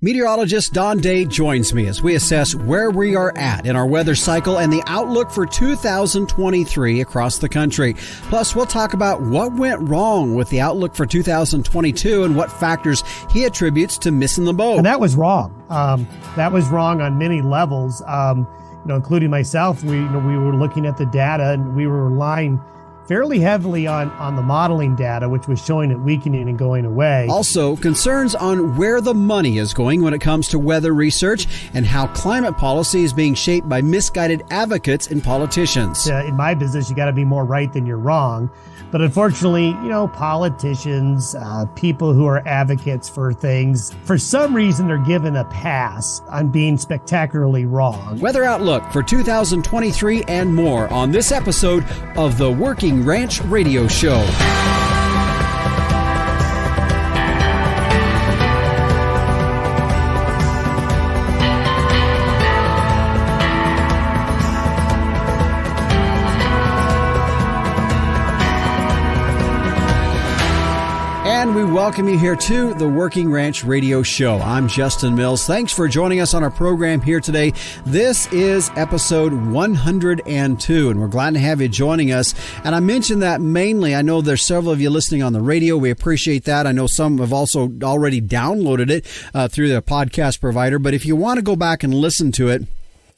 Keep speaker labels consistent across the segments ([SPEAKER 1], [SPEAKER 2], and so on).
[SPEAKER 1] Meteorologist Don joins me as we assess where we are at in our weather cycle and the outlook for 2023 across the country. Plus, we'll talk about what went wrong with the outlook for 2022 and what factors he attributes to missing the boat.
[SPEAKER 2] And that was wrong. That was wrong on many levels, including myself. We were looking at the data and we were relying fairly heavily on the modeling data, which was showing it weakening and going away.
[SPEAKER 1] Also, concerns on where the money is going when it comes to weather research and how climate policy is being shaped by misguided advocates and politicians.
[SPEAKER 2] In my business, you got to be more right than you're wrong. But unfortunately, politicians, people who are advocates for things, for some reason, they're given a pass on being spectacularly wrong.
[SPEAKER 1] Weather outlook for 2023 and more on this episode of the Working Ranch Radio Show. And we welcome you here to the Working Ranch Radio Show. I'm Justin Mills. Thanks for joining us on our program here today. This is episode 102, and we're glad to have you joining us. And I mentioned that mainly, I know there's several of you listening on the radio. We appreciate that. I know some have also already downloaded it through the podcast provider. But if you want to go back and listen to it,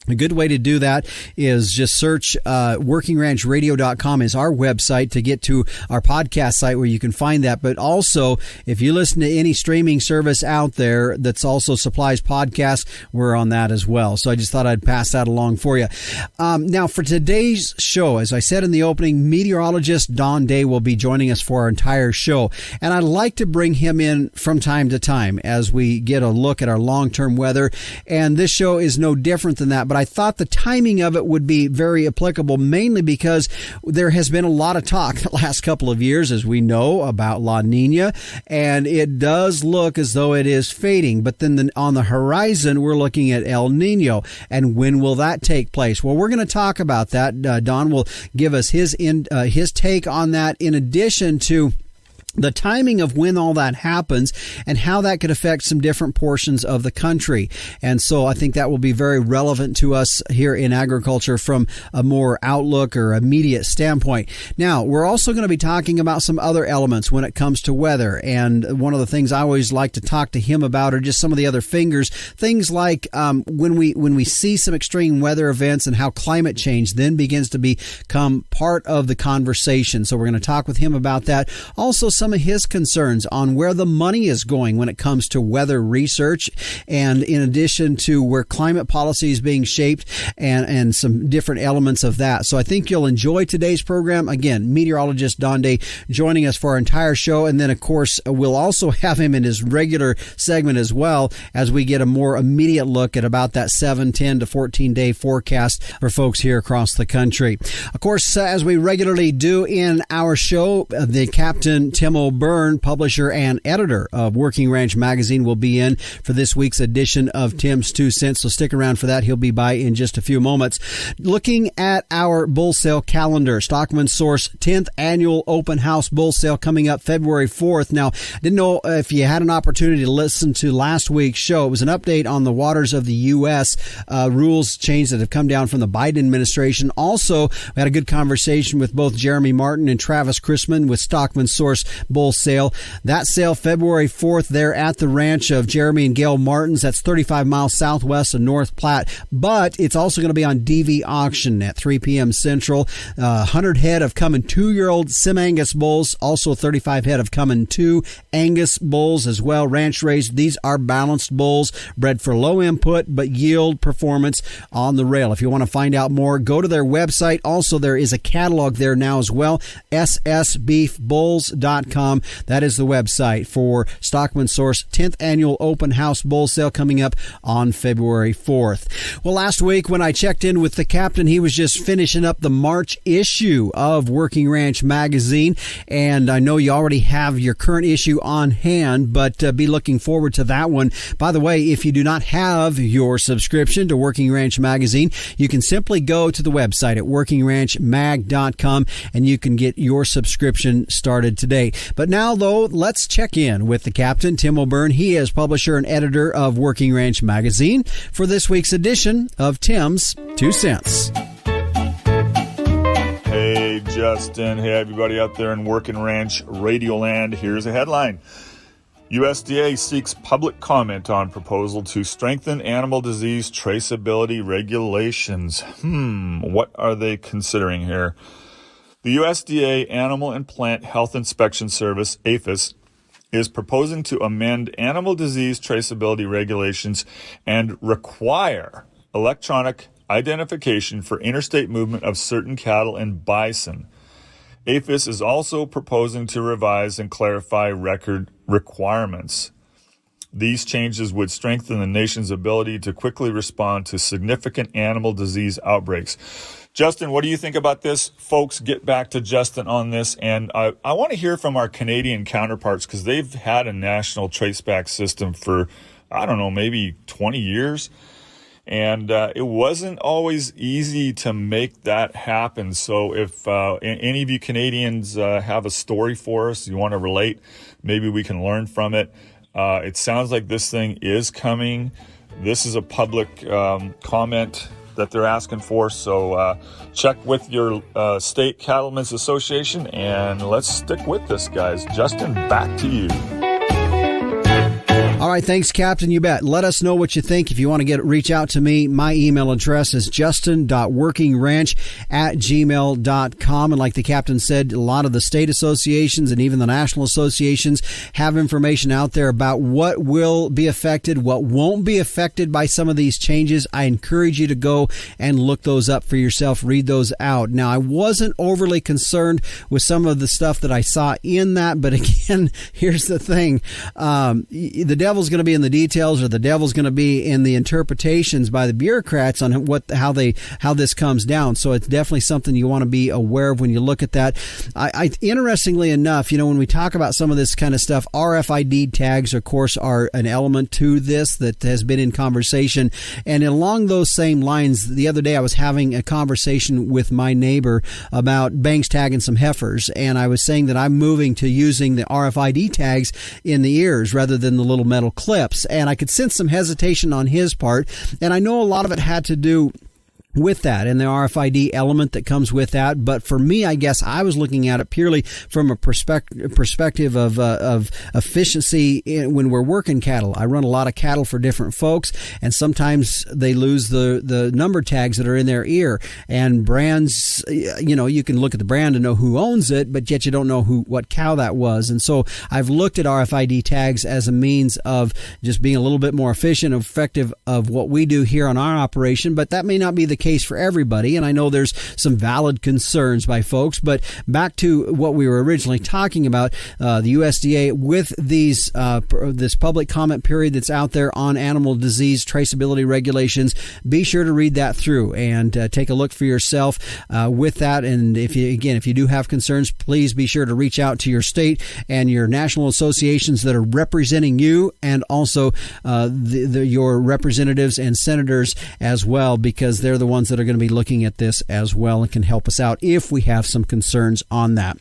[SPEAKER 1] a good way to do that is just search workingranchradio.com is our website to get to our podcast site where you can find that. But also, if you listen to any streaming service out there that's also supplies podcasts, we're on that as well. So I just thought I'd pass that along for you. Now, for today's show, as I said in the opening, meteorologist Don will be joining us for our entire show. And I'd like to bring him in from time to time as we get a look at our long-term weather. And this show is no different than that. But I thought the timing of it would be very applicable, mainly because there has been a lot of talk the last couple of years, as we know, about La Nina, and it does look as though it is fading. But then on the horizon, we're looking at El Nino, and when will that take place? Well, we're going to talk about that. Don will give us his take on that, in addition to the timing of when all that happens and how that could affect some different portions of the country. And so I think that will be very relevant to us here in agriculture from a more outlook or immediate standpoint. Now, we're also going to be talking about some other elements when it comes to weather. And one of the things I always like to talk to him about are just some of the other things like when we see some extreme weather events and how climate change then begins to become part of the conversation. So we're going to talk with him about that. Also, some of his concerns on where the money is going when it comes to weather research, and in addition to where climate policy is being shaped and some different elements of that. So I think you'll enjoy today's program. Again, meteorologist Don joining us for our entire show. And then, of course, we'll also have him in his regular segment as well as we get a more immediate look at about that 7, 10 to 14-day forecast for folks here across the country. Of course, as we regularly do in our show, the Captain Tim O'Byrne, publisher and editor of Working Ranch Magazine, will be in for this week's edition of Tim's 2 Cents. So stick around for that. He'll be by in just a few moments. Looking at our bull sale calendar, Stockman Source 10th Annual Open House Bull Sale coming up February 4th. Now, didn't know if you had an opportunity to listen to last week's show. It was an update on the waters of the U.S. Rules change that have come down from the Biden administration. Also, we had a good conversation with both Jeremy Martin and Travis Chrisman with Stockman Source Bull Sale. That sale February 4th there at the ranch of Jeremy and Gail Martins. That's 35 miles southwest of North Platte. But it's also going to be on DV Auction at 3 p.m. Central. 100 head of coming 2-year-old Sim-Angus bulls. Also 35 head of coming 2 Angus bulls as well. Ranch raised. These are balanced bulls bred for low input but yield performance on the rail. If you want to find out more, go to their website. Also, there is a catalog there now as well. ssbeefbulls.com. That is the website for Stockman Source 10th Annual Open House Bull Sale coming up on February 4th. Well, last week when I checked in with the captain, he was just finishing up the March issue of Working Ranch Magazine, and I know you already have your current issue on hand, but be looking forward to that one. By the way, if you do not have your subscription to Working Ranch Magazine, you can simply go to the website at workingranchmag.com and you can get your subscription started today. But now, though, let's check in with the captain, Tim O'Byrne. He is publisher and editor of Working Ranch Magazine for this week's edition of Tim's 2 Cents.
[SPEAKER 3] Hey, Justin. Hey, everybody out there in Working Ranch Radio Land. Here's a headline. USDA seeks public comment on proposal to strengthen animal disease traceability regulations. What are they considering here? The USDA Animal and Plant Health Inspection Service, APHIS, is proposing to amend animal disease traceability regulations and require electronic identification for interstate movement of certain cattle and bison. APHIS is also proposing to revise and clarify record requirements. These changes would strengthen the nation's ability to quickly respond to significant animal disease outbreaks. Justin, what do you think about this? Folks, get back to Justin on this. And I want to hear from our Canadian counterparts because they've had a national traceback system for, maybe 20 years. And it wasn't always easy to make that happen. So if any of you Canadians have a story for us, you want to relate, maybe we can learn from it. It sounds like this thing is coming. This is a public comment that they're asking for. So check with your state cattlemen's association and let's stick with this, guys. Justin, back to you.
[SPEAKER 1] All right, thanks, Captain. You bet. Let us know what you think. If you want to reach out to me, my email address is justin.workingranch@gmail.com. And like the Captain said, a lot of the state associations and even the national associations have information out there about what will be affected, what won't be affected by some of these changes. I encourage you to go and look those up for yourself, read those out. Now, I wasn't overly concerned with some of the stuff that I saw in that, but again, here's the thing. The devil's going to be in the details, or the devil's going to be in the interpretations by the bureaucrats on how this comes down. So it's definitely something you want to be aware of when you look at that. Interestingly enough, when we talk about some of this kind of stuff, RFID tags, of course, are an element to this that has been in conversation. And along those same lines, the other day I was having a conversation with my neighbor about bangs tagging some heifers, and I was saying that I'm moving to using the RFID tags in the ears rather than the little metal clips, and I could sense some hesitation on his part, and I know a lot of it had to do with that and the RFID element that comes with that. But for me, I guess I was looking at it purely from a perspective of efficiency when we're working cattle. I run a lot of cattle for different folks, and sometimes they lose the number tags that are in their ear. And brands, you can look at the brand and know who owns it, but yet you don't know what cow that was. And so I've looked at RFID tags as a means of just being a little bit more efficient and effective of what we do here on our operation, but that may not be the case for everybody, and I know there's some valid concerns by folks. But back to what we were originally talking about, the USDA with this public comment period that's out there on animal disease traceability regulations. Be sure to read that through and take a look for yourself with that. And if you do have concerns, please be sure to reach out to your state and your national associations that are representing you, and also your representatives and senators as well, because they're the ones that are going to be looking at this as well and can help us out if we have some concerns on that.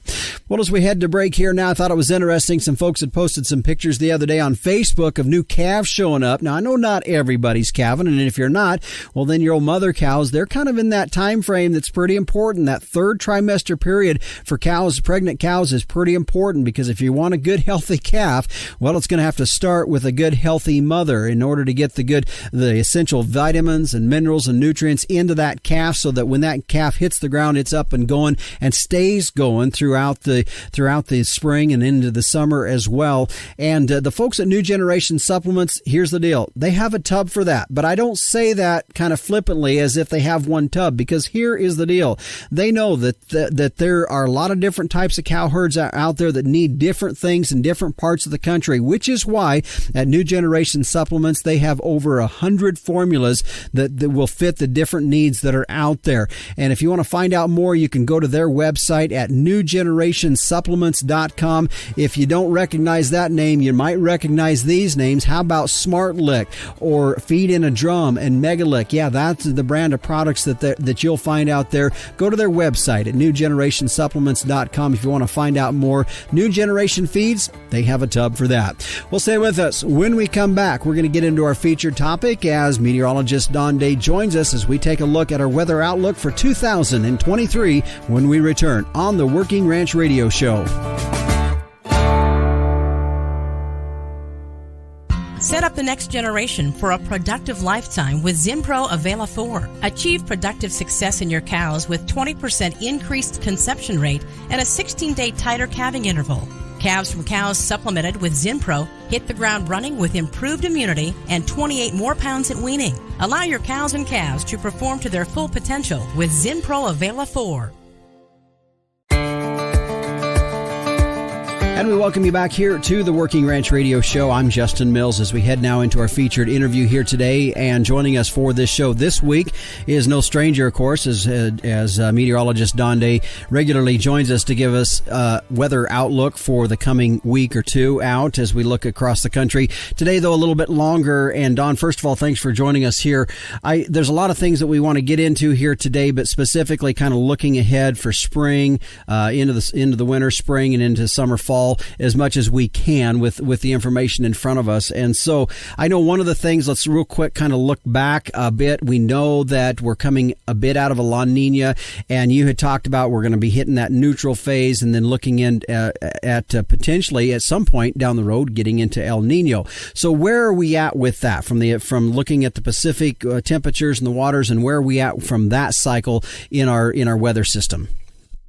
[SPEAKER 1] Well, as we head to break here now, I thought it was interesting. Some folks had posted some pictures the other day on Facebook of new calves showing up. Now, I know not everybody's calving, and if you're not, well, then your old mother cows, they're kind of in that time frame that's pretty important. That third trimester period for cows, pregnant cows, is pretty important, because if you want a good, healthy calf, well, it's going to have to start with a good, healthy mother in order to get the essential vitamins and minerals and nutrients into that calf, so that when that calf hits the ground, it's up and going and stays going throughout the spring and into the summer as well. And the folks at New Generation Supplements, here's the deal. They have a tub for that, but I don't say that kind of flippantly as if they have one tub, because here is the deal. They know that there are a lot of different types of cow herds out there that need different things in different parts of the country, which is why at New Generation Supplements, they have over 100 formulas that will fit the different needs that are out there. And if you want to find out more, you can go to their website at newgenerationsupplements.com. If you don't recognize that name, you might recognize these names. How about Smart Lick or Feed in a Drum and Megalick? Yeah, that's the brand of products that you'll find out there. Go to their website at newgenerationsupplements.com if you want to find out more. New Generation Feeds, they have a tub for that. Well, stay with us. When we come back, we're going to get into our featured topic as meteorologist Don joins us as we take a look at our weather outlook for 2023 when we return on the Working Ranch Radio Show.
[SPEAKER 4] Set up the next generation for a productive lifetime with Zinpro Avela 4. Achieve productive success in your cows with 20% increased conception rate and a 16-day tighter calving interval. Calves from cows supplemented with Zinpro hit the ground running with improved immunity and 28 more pounds at weaning. Allow your cows and calves to perform to their full potential with Zinpro Avela 4.
[SPEAKER 1] And we welcome you back here to the Working Ranch Radio Show. I'm Justin Mills as we head now into our featured interview here today. And joining us for this show this week is no stranger, of course, as meteorologist Don regularly joins us to give us weather outlook for the coming week or two out as we look across the country. Today, though, a little bit longer. And Don, first of all, thanks for joining us here. There's a lot of things that we want to get into here today, but specifically kind of looking ahead for spring, into the winter, spring, and into summer, fall, as much as we can with the information in front of us. And so I know one of the things, let's real quick kind of look back a bit. We know that we're coming a bit out of a La Nina, and you had talked about we're going to be hitting that neutral phase and then looking in at potentially at some point down the road getting into El Nino. So where are we at with that from looking at the Pacific temperatures and the waters, and where are we at from that cycle in our weather system?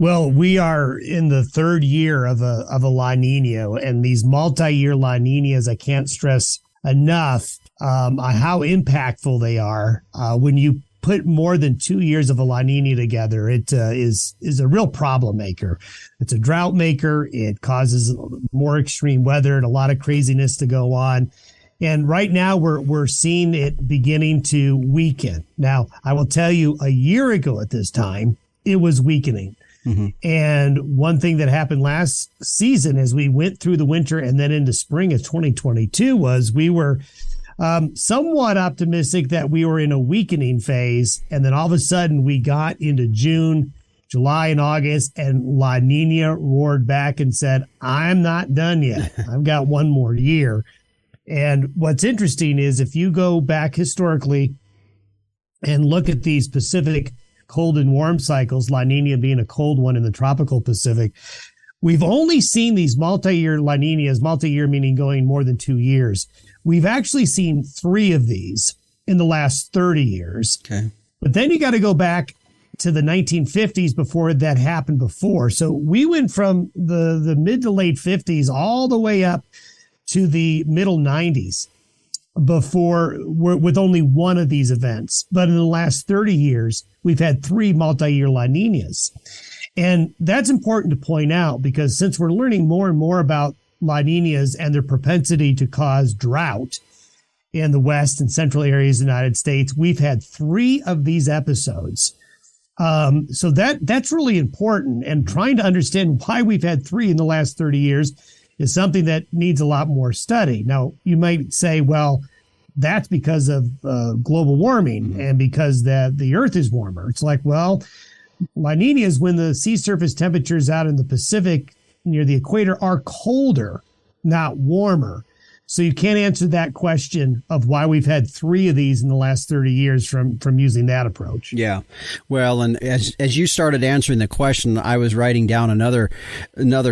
[SPEAKER 2] Well, we are in the third year of a La Nina, and these multi-year La Ninas, I can't stress enough how impactful they are. When you put more than 2 years of a La Nina together, it is a real problem maker. It's a drought maker. It causes more extreme weather and a lot of craziness to go on. And right now we're seeing it beginning to weaken. Now, I will tell you, a year ago at this time, it was weakening. Mm-hmm. And one thing that happened last season as we went through the winter and then into spring of 2022 was we were somewhat optimistic that we were in a weakening phase. And then all of a sudden we got into June, July, and August, and La Nina roared back and said, I'm not done yet. I've got one more year. And what's interesting is if you go back historically and look at these Pacific cold and warm cycles, La Nina being a cold one in the tropical Pacific, we've only seen these multi-year La Ninas, multi-year meaning going more than 2 years. We've actually seen 3 of these in the last 30 years. Okay. But then you got to go back to the 1950s before that happened before. So we went from the mid to late 50s all the way up to the middle 90s before with only one of these events. But in the last 30 years, we've had 3 multi-year La Ninas. And that's important to point out because since we're learning more and more about La Ninas and their propensity to cause drought in the west and central areas of the United States, we've had 3 of these episodes. So that's really important. And trying to understand why we've had 3 in the last 30 years is something that needs a lot more study. Now, you might say, well, that's because of global warming and because the Earth is warmer. It's like, well, La Nina is when the sea surface temperatures out in the Pacific near the equator are colder, not warmer. So you can't answer that question of why we've had 3 of these in the last 30 years from using that approach.
[SPEAKER 1] Yeah. Well, and as you started answering the question, I was writing down another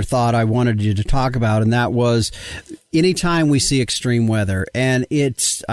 [SPEAKER 1] thought I wanted you to talk about, and that was anytime we see extreme weather, and it's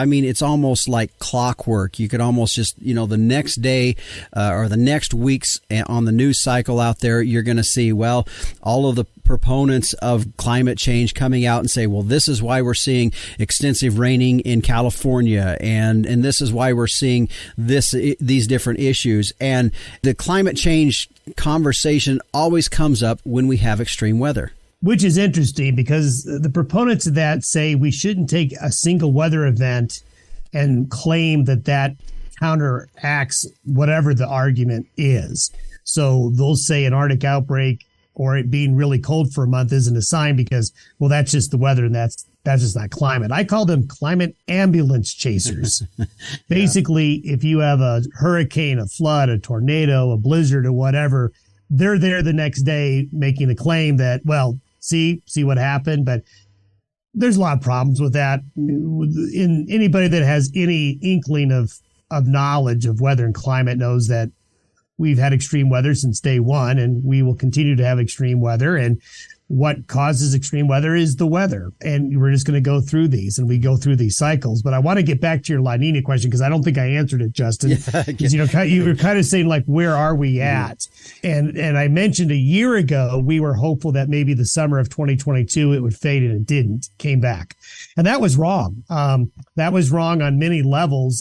[SPEAKER 1] almost like clockwork. You could almost just, the next day or the next weeks on the news cycle out there, you're going to see, well, all of the proponents of climate change coming out and say, well, this is why we're seeing extensive raining in California, and this is why we're seeing these different issues. And the climate change conversation always comes up when we have extreme weather.
[SPEAKER 2] Which is interesting because the proponents of that say we shouldn't take a single weather event and claim that counteracts whatever the argument is. So they'll say an Arctic outbreak or it being really cold for a month isn't a sign because, well, that's just the weather and that's just not climate. I call them climate ambulance chasers. Basically, if you have a hurricane, a flood, a tornado, a blizzard, or whatever, they're there the next day making a claim that, well, see what happened. But there's a lot of problems with that. In anybody that has any inkling of knowledge of weather and climate knows that we've had extreme weather since day one, and we will continue to have extreme weather. And what causes extreme weather is the weather. And we're just going to go through these, and we go through these cycles. But I want to get back to your La Nina question because I don't think I answered it, Justin. Because you were kind of saying, like, where are we at? And I mentioned a year ago we were hopeful that maybe the summer of 2022 it would fade, and it didn't. Came back, and that was wrong. That was wrong on many levels.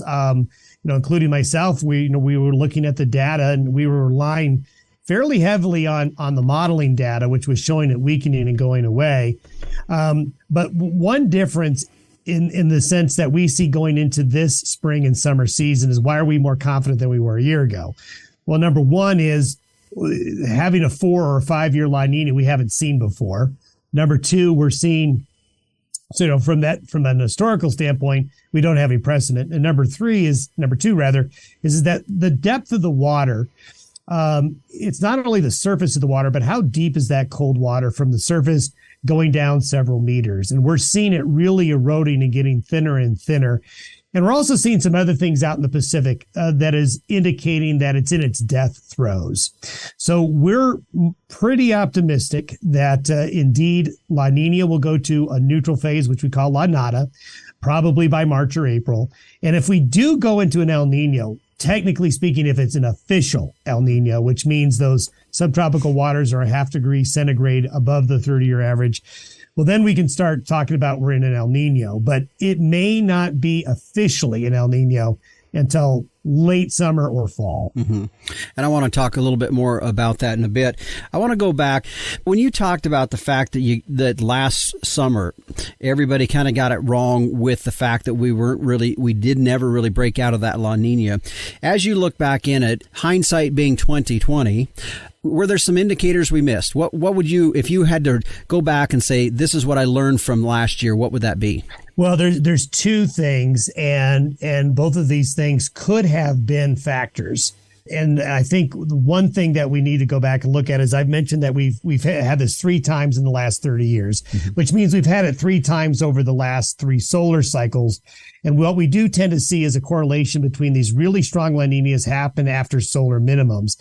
[SPEAKER 2] Including myself. We were looking at the data, and we were relying fairly heavily on the modeling data, which was showing it weakening and going away. But one difference in the sense that we see going into this spring and summer season is, why are we more confident than we were a year ago? Well, number one is having a 4 or 5 year La Nina we haven't seen before. Number two, we're seeing, from an historical standpoint, we don't have any precedent. And number two, is that the depth of the water, it's not only the surface of the water, but how deep is that cold water from the surface going down several meters. And we're seeing it really eroding and getting thinner and thinner. And we're also seeing some other things out in the Pacific that is indicating that it's in its death throes. So we're pretty optimistic that indeed La Nina will go to a neutral phase, which we call La Nada, probably by March or April. And if we do go into an El Nino, technically speaking, if it's an official El Nino, which means those subtropical waters are a 0.5 degree centigrade above the 30-year average, well, then we can start talking about we're in an El Nino. But it may not be officially an El Nino until late summer or fall.
[SPEAKER 1] Mm-hmm. And I want to talk a little bit more about that in a bit. I want to go back when you talked about the fact that last summer everybody kind of got it wrong with the fact that we did never really break out of that La Nina. As you look back in it, hindsight being 2020, were there some indicators we missed? What would you, if you had to go back and say, this is what I learned from last year, what would that be?
[SPEAKER 2] Well, there's two things, and both of these things could have been factors. And I think one thing that we need to go back and look at is, I've mentioned that we've had this 3 times in the last 30 years, which means we've had it 3 times over the last 3 solar cycles. And what we do tend to see is a correlation between these really strong La Ninas happen after solar minimums.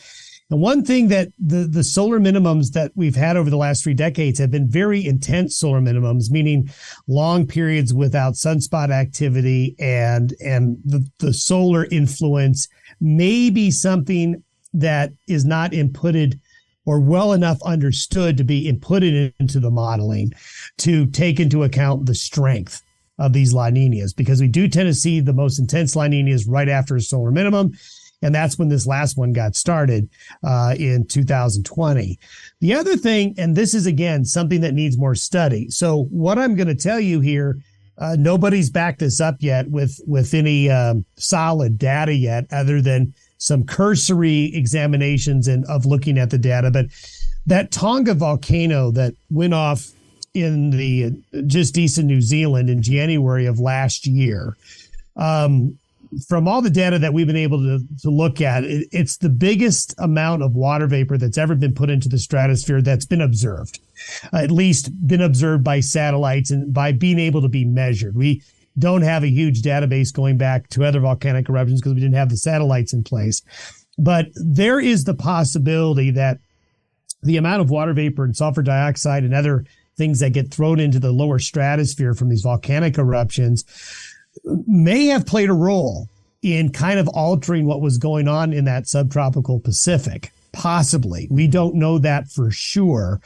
[SPEAKER 2] And one thing that the solar minimums that we've had over the last 3 decades have been very intense solar minimums, meaning long periods without sunspot activity, and the solar influence may be something that is not inputted or well enough understood to be inputted into the modeling to take into account the strength of these La Ninas, because we do tend to see the most intense La Ninas right after a solar minimum. And that's when this last one got started in 2020. The other thing, and this is, again, something that needs more study. So what I'm going to tell you here, nobody's backed this up yet with any solid data yet, other than some cursory examinations of looking at the data. But that Tonga volcano that went off in the just east of New Zealand in January of last year, from all the data that we've been able to look at, it's the biggest amount of water vapor that's ever been put into the stratosphere that's been observed, at least been observed by satellites and by being able to be measured. We don't have a huge database going back to other volcanic eruptions because we didn't have the satellites in place. But there is the possibility that the amount of water vapor and sulfur dioxide and other things that get thrown into the lower stratosphere from these volcanic eruptions may have played a role in kind of altering what was going on in that subtropical Pacific. Possibly. We don't know that for sure.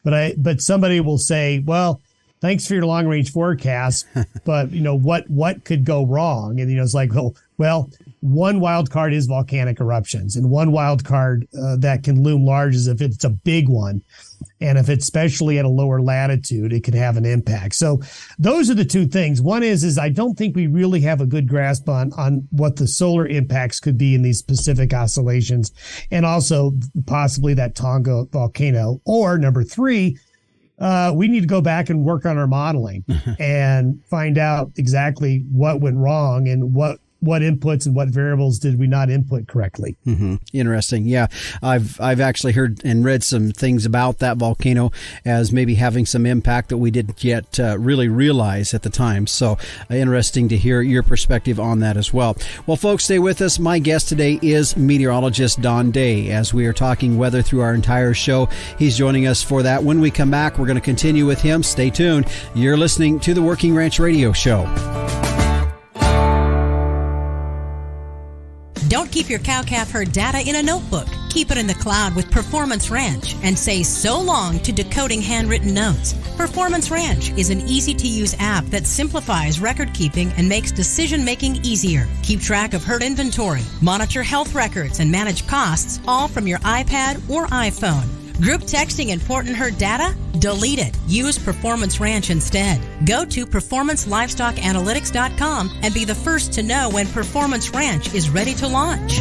[SPEAKER 2] But somebody will say, well, thanks for your long range forecast, but what could go wrong? And it's like, well, Well, one wild card is volcanic eruptions, and one wild card that can loom large is if it's a big one. And if it's especially at a lower latitude, it could have an impact. So those are the two things. One is I don't think we really have a good grasp on what the solar impacts could be in these specific oscillations, and also possibly that Tonga volcano. Or number three, we need to go back and work on our modeling and find out exactly what went wrong and what inputs and what variables did we not input correctly.
[SPEAKER 1] Mm-hmm. Interesting. Yeah. I've actually heard and read some things about that volcano as maybe having some impact that we didn't yet really realize at the time. So interesting to hear your perspective on that as well. Well, folks, stay with us. My guest today is meteorologist Don Day. As we are talking weather through our entire show, he's joining us for that. When we come back, we're going to continue with him. Stay tuned. You're listening to the Working Ranch Radio Show.
[SPEAKER 4] Don't keep your cow-calf herd data in a notebook. Keep it in the cloud with Performance Ranch and say so long to decoding handwritten notes. Performance Ranch is an easy-to-use app that simplifies record-keeping and makes decision-making easier. Keep track of herd inventory, monitor health records, and manage costs, all from your iPad or iPhone. Group texting important herd data? Delete it. Use Performance Ranch instead. Go to performancelivestockanalytics.com and be the first to know when Performance Ranch is ready to launch.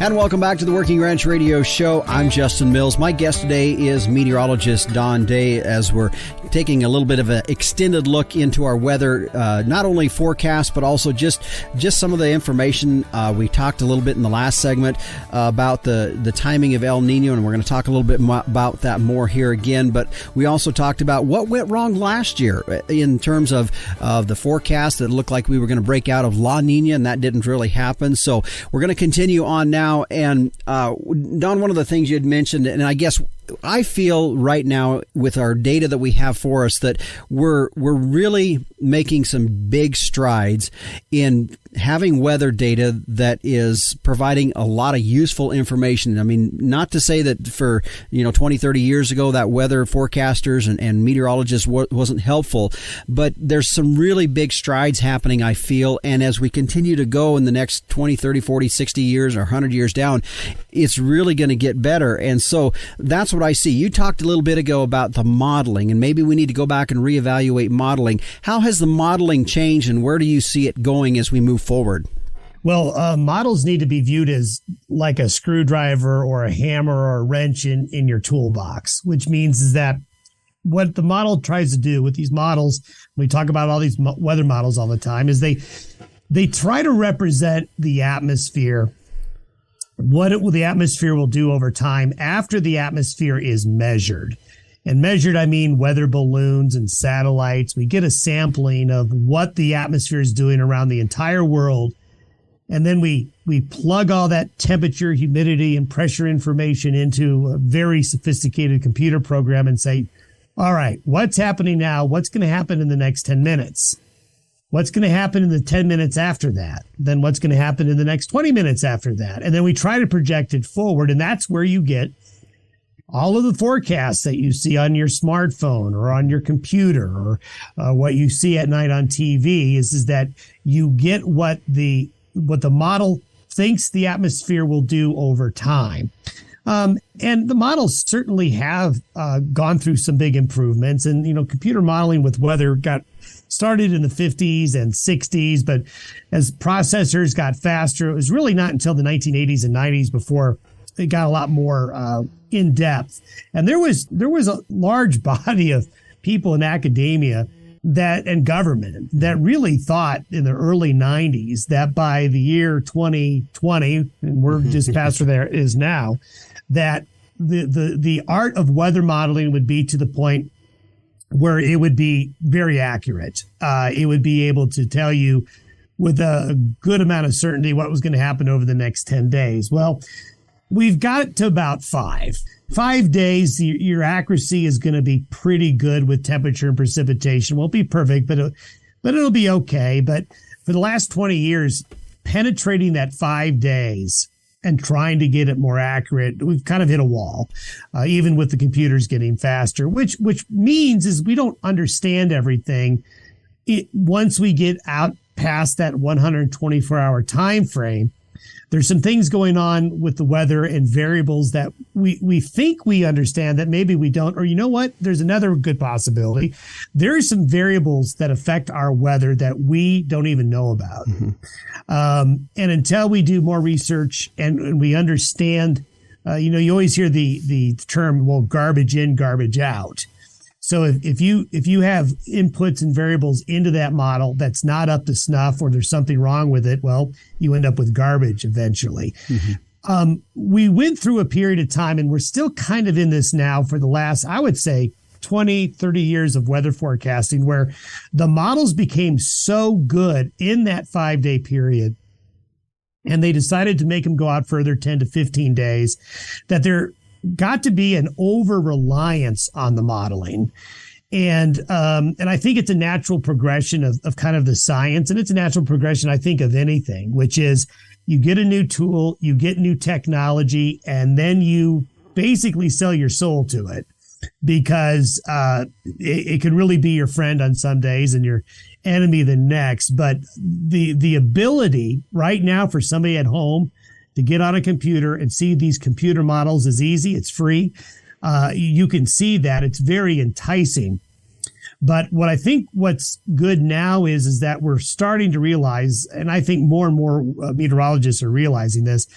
[SPEAKER 1] And welcome back to the Working Ranch Radio Show. I'm Justin Mills. My guest today is meteorologist Don Day, as we're taking a little bit of an extended look into our weather, not only forecast, but also just some of the information. We talked a little bit in the last segment about the timing of El Nino, and we're going to talk a little bit about that more here again. But we also talked about what went wrong last year in terms of the forecast that looked like we were going to break out of La Nina, and that didn't really happen. So we're going to continue on now. And Don, one of the things you had mentioned, and I guess I feel right now with our data that we have for us that we're really making some big strides in having weather data that is providing a lot of useful information. I mean, not to say that for 20, 30 years ago that weather forecasters and meteorologists wasn't helpful, but there's some really big strides happening, I feel. And as we continue to go in the next 20, 30, 40, 60 years or 100 years down, it's really going to get better. And so that's what I see. You talked a little bit ago about the modeling, and maybe we need to go back and reevaluate modeling. How has the modeling changed, and where do you see it going as we move forward?
[SPEAKER 2] Well, models need to be viewed as like a screwdriver or a hammer or a wrench in your toolbox, which means is that what the model tries to do with these models, we talk about all these weather models all the time, is they try to represent the atmosphere, what the atmosphere will do over time after the atmosphere is measured. And measured, I mean weather balloons and satellites. We get a sampling of what the atmosphere is doing around the entire world. And then we plug all that temperature, humidity, and pressure information into a very sophisticated computer program and say, all right, what's happening now? What's going to happen in the next 10 minutes? What's going to happen in the 10 minutes after that? Then what's going to happen in the next 20 minutes after that? And then we try to project it forward. And that's where you get all of the forecasts that you see on your smartphone or on your computer, or what you see at night on TV is that you get what the model thinks the atmosphere will do over time. And the models certainly have gone through some big improvements. And, computer modeling with weather got started in the 50s and 60s. But as processors got faster, it was really not until the 1980s and 90s before it got a lot more in depth. And there was a large body of people in academia and government that really thought in the early 90s that by the year 2020, and we're just past where there is now, that the art of weather modeling would be to the point where it would be very accurate. It would be able to tell you with a good amount of certainty what was going to happen over the next 10 days. Well, we've got to about 5 days. Your accuracy is going to be pretty good with temperature and precipitation. Won't be perfect, but it'll be okay. But for the last 20 years, penetrating that 5 days and trying to get it more accurate, we've kind of hit a wall, even with the computers getting faster, which means is we don't understand everything once we get out past that 124-hour time frame, there's some things going on with the weather and variables that we think we understand that maybe we don't. Or you know what? There's another good possibility. There are some variables that affect our weather that we don't even know about. And until we do more research and we understand, you always hear the term, well, garbage in, garbage out. So if you have inputs and variables into that model that's not up to snuff or there's something wrong with it, well, you end up with garbage eventually. We went through a period of time, and we're still kind of in this now for the last, I would say, 20, 30 years of weather forecasting, where the models became so good in that 5-day period, and they decided to make them go out further 10 to 15 days, that they're got to be an over-reliance on the modeling. And I think it's a natural progression of kind of the science. And it's a natural progression, I think, of anything, which is you get a new tool, you get new technology, and then you basically sell your soul to it, because it can really be your friend on some days and your enemy the next. But the ability right now for somebody at home to get on a computer and see these computer models is easy. It's free. You can see that. It's very enticing. But what I think what's good now is that we're starting to realize, and I think more and more meteorologists are realizing this,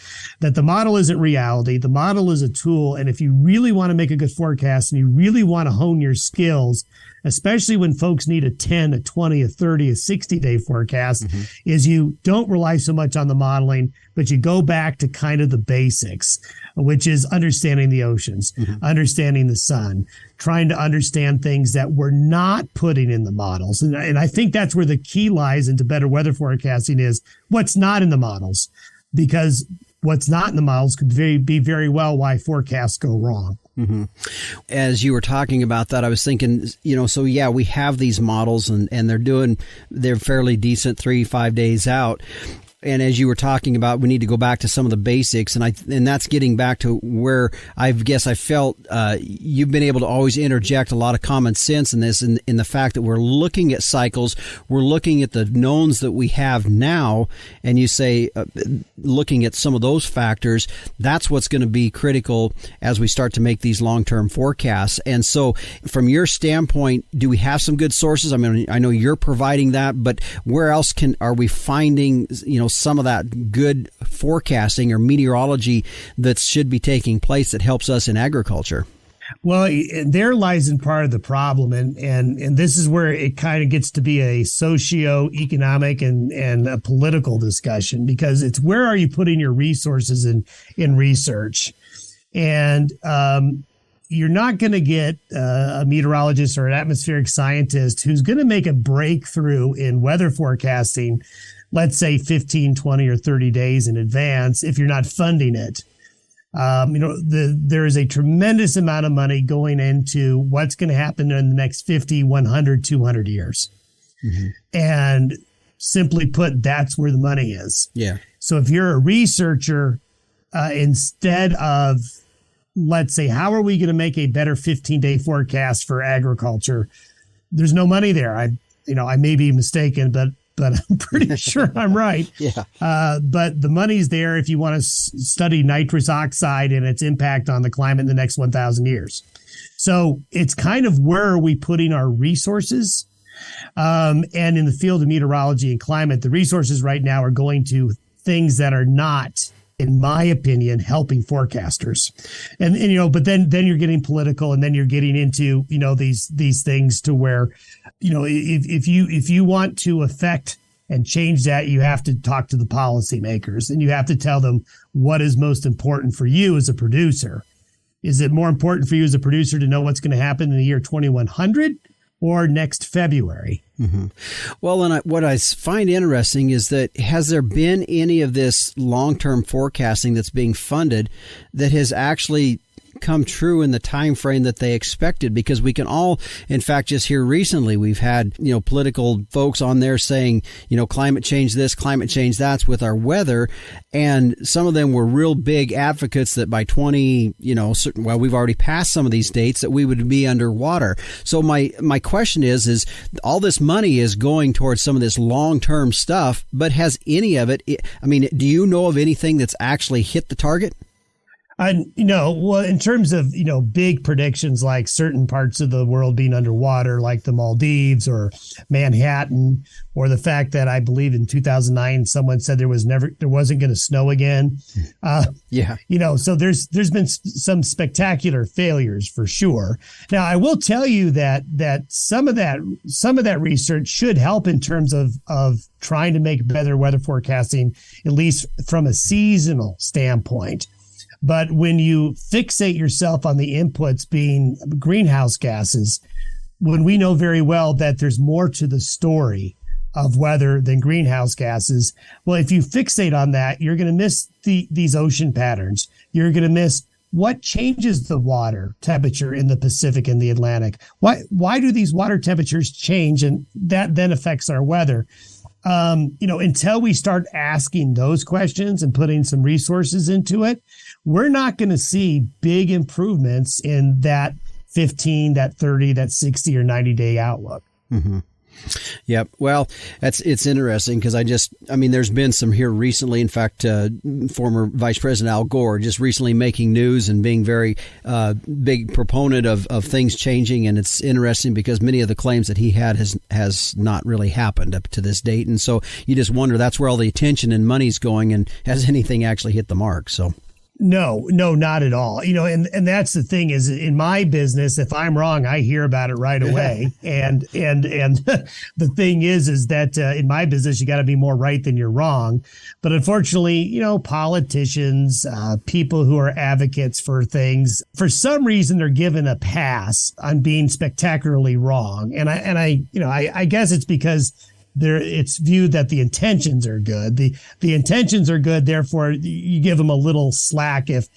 [SPEAKER 2] that the model isn't reality. The model is a tool. And if you really want to make a good forecast and you really want to hone your skills, especially when folks need a 10, a 20, a 30, a 60-day forecast, is you don't rely so much on the modeling, but you go back to kind of the basics, which is understanding the oceans, understanding the sun, trying to understand things that we're not putting in the models. And I think that's where the key lies into better weather forecasting is what's not in the models, because what's not in the models could be very well why forecasts go wrong.
[SPEAKER 1] As you were talking about that, I was thinking, so yeah, we have these models and they're fairly decent 3-5 days out. And as you were talking about, we need to go back to some of the basics, and that's getting back to where I guess I felt you've been able to always interject a lot of common sense in this, in the fact that we're looking at cycles, we're looking at the knowns that we have now, and you say looking at some of those factors, that's what's going to be critical as we start to make these long-term forecasts. And so from your standpoint, do we have some good sources? I mean, I know you're providing that, but where else are we finding, some of that good forecasting or meteorology that should be taking place that helps us in agriculture?
[SPEAKER 2] Well, there lies in part of the problem. And this is where it kind of gets to be a socio-economic and a political discussion, because it's where are you putting your resources in research? And you're not going to get a meteorologist or an atmospheric scientist who's going to make a breakthrough in weather forecasting, let's say 15, 20, or 30 days in advance, if you're not funding it. There is a tremendous amount of money going into what's going to happen in the next 50, 100, 200 years. And simply put, that's where the money is.
[SPEAKER 1] Yeah.
[SPEAKER 2] So if you're a researcher, instead of, let's say, how are we going to make a better 15-day forecast for agriculture? There's no money there. I may be mistaken, but I'm pretty sure I'm right. But the money's there if you want to study nitrous oxide and its impact on the climate in the next 1,000 years. So it's kind of where are we putting our resources? And in the field of meteorology and climate, the resources right now are going to things that are not, in my opinion, helping forecasters. And but then you're getting political, and then you're getting into, these things to where, if you want to affect and change that, you have to talk to the policymakers, and you have to tell them what is most important for you as a producer. Is it more important for you as a producer to know what's going to happen in the year 2100 or next February?
[SPEAKER 1] Well, and what I find interesting is that has there been any of this long-term forecasting that's being funded that has actually come true in the time frame that they expected, because we can all, in fact, just here recently, we've had, political folks on there saying, climate change this, climate change that's with our weather. And some of them were real big advocates that by 20, we've already passed some of these dates that we would be underwater. So my question is all this money is going towards some of this long-term stuff, but has any of it, do you know of anything that's actually hit the target?
[SPEAKER 2] Well, in terms of, big predictions like certain parts of the world being underwater, like the Maldives or Manhattan, or the fact that I believe in 2009, someone said there wasn't going to snow again. So there's been some spectacular failures for sure. Now, I will tell you that some of that research should help in terms of trying to make better weather forecasting, at least from a seasonal standpoint. But when you fixate yourself on the inputs being greenhouse gases, when we know very well that there's more to the story of weather than greenhouse gases, well, if you fixate on that, you're going to miss these ocean patterns. You're going to miss what changes the water temperature in the Pacific and the Atlantic. Why do these water temperatures change? And that then affects our weather. Until we start asking those questions and putting some resources into it, we're not going to see big improvements in that 15, that 30, that 60 or 90-day outlook.
[SPEAKER 1] Mm-hmm. Yep. Well, it's interesting because there's been some here recently. In fact, former Vice President Al Gore just recently making news and being very big proponent of things changing. And it's interesting because many of the claims that he had has not really happened up to this date. And so you just wonder, that's where all the attention and money's going. And has anything actually hit the mark? So.
[SPEAKER 2] No, not at all. And that's the thing is, in my business, if I'm wrong, I hear about it right away. and the thing is that in my business, you got to be more right than you're wrong. But unfortunately, politicians, people who are advocates for things, for some reason, they're given a pass on being spectacularly wrong. And I guess it's because it's viewed that the intentions are good. The intentions are good, therefore you give them a little slack if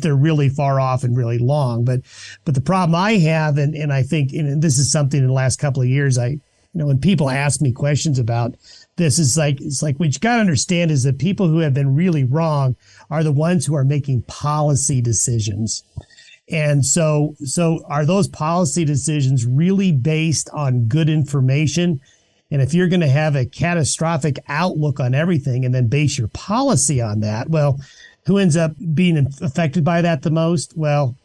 [SPEAKER 2] they're really far off and really long. But the problem I have, and I think, and this is something in the last couple of years, when people ask me questions about this, it's like what you got to understand is that people who have been really wrong are the ones who are making policy decisions. And so are those policy decisions really based on good information? And if you're going to have a catastrophic outlook on everything and then base your policy on that, well, who ends up being affected by that the most? Well,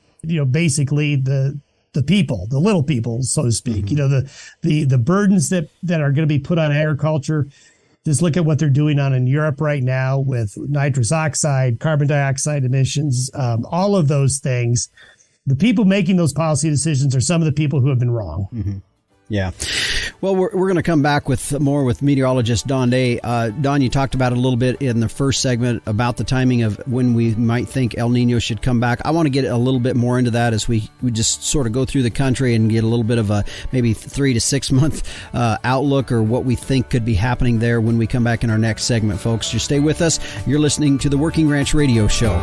[SPEAKER 2] basically the people, the little people, so to speak. Mm-hmm. The burdens that are going to be put on agriculture. Just look at what they're doing in Europe right now with nitrous oxide, carbon dioxide emissions, all of those things. The people making those policy decisions are some of the people who have been wrong.
[SPEAKER 1] Mm-hmm. Yeah. Well, we're going to come back with more with meteorologist Don Day. Don, you talked about it a little bit in the first segment about the timing of when we might think El Nino should come back. I want to get a little bit more into that as we just sort of go through the country and get a little bit of a maybe 3 to 6 month outlook or what we think could be happening there when we come back in our next segment, folks. Just stay with us. You're listening to the Working Ranch Radio Show.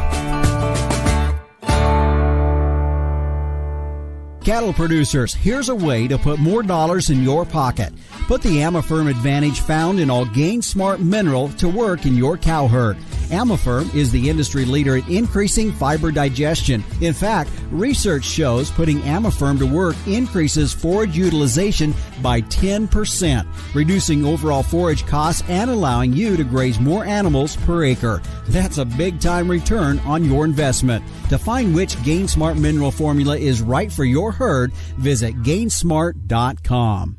[SPEAKER 1] Cattle producers, here's a way to put more dollars in your pocket. Put the Amifirm advantage found in all Gain Smart mineral to work in your cow herd. Amifirm is the industry leader in increasing fiber digestion. In fact, research shows putting Amifirm to work increases forage utilization by 10%, reducing overall forage costs and allowing you to graze more animals per acre. That's a big-time return on your investment. To find which Gain Smart mineral formula is right for your herd, visit gainsmart.com.